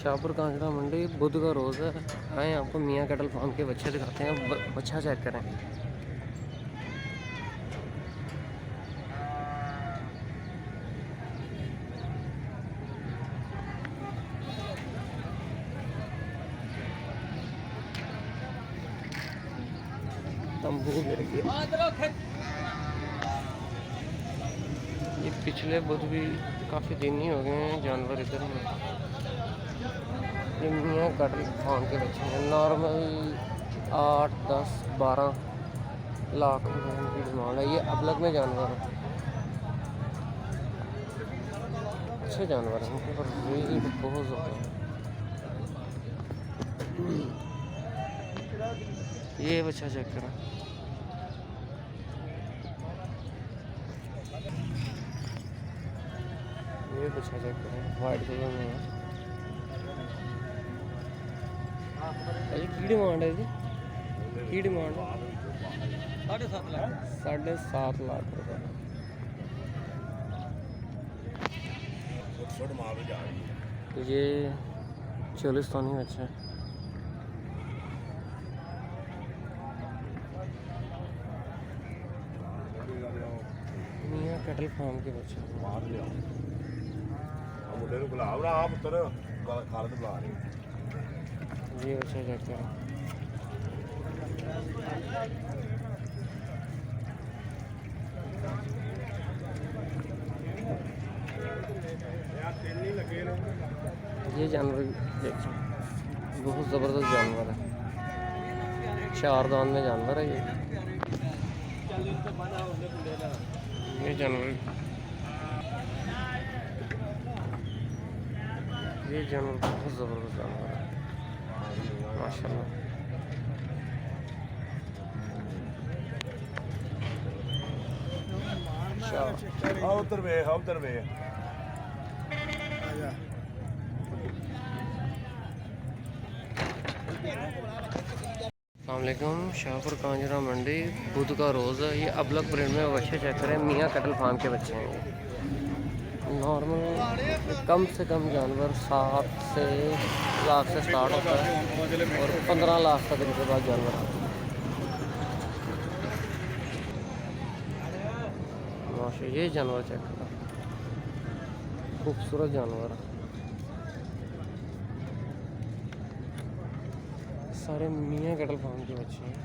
शाहपुर कांजड़ा मंडी, बुध का रोज़ है। आए आपको मियाँ कैटल फार्म के बच्चे दिखाते हैं। बच्चा चेक करें। तंबू गिर गया। ये पिछले बुध भी काफ़ी दिन ही हो गए हैं जानवर इधर में। ये मियाँ कैटल फार्म के बच्चे हैं। नॉर्मल 8, 10, 12 लाख रुपए की डिमांड है। ये अबलग में जानवर है, अच्छे जानवर हैं, उनके ऊपर रेट बहुत ज़्यादा है। ये बच्चा चेक करा। ये बच्चा चेक करें, वाइट कलर में है। अजी की डिमांड है जी? की डिमांड है? 7.5 लाख। 7.5 लाख रुपये। ये चोलिस्तानी बच्चा है। मियाँ कैटल फार्म के बच्चे। ये बच्चा चेक करें। ये जानवर देखिए, बहुत ज़बरदस्त जानवर है। 4 दांत में जानवर है ये जानवर। ये जानवर बहुत ज़बरदस्त जानवर है माशाल्लाह। उधर वे उधर वे। अस्सलामुअलैकुम। शाहपुर कांजड़ा मंडी, बुध का रोज़ है। ये अबलग प्रिंट में बच्चे चेक करें। मियाँ कैटल फार्म के बच्चे हैं ये। नॉर्मल कम से कम जानवर 7 लाख से स्टार्ट होता है और 15 लाख तक इनके पास जानवर आते हैं। माशा, ये जानवर चेक करें, खूबसूरत जानवर है। सारे मियाँ कैटल फार्म के बच्चे हैं।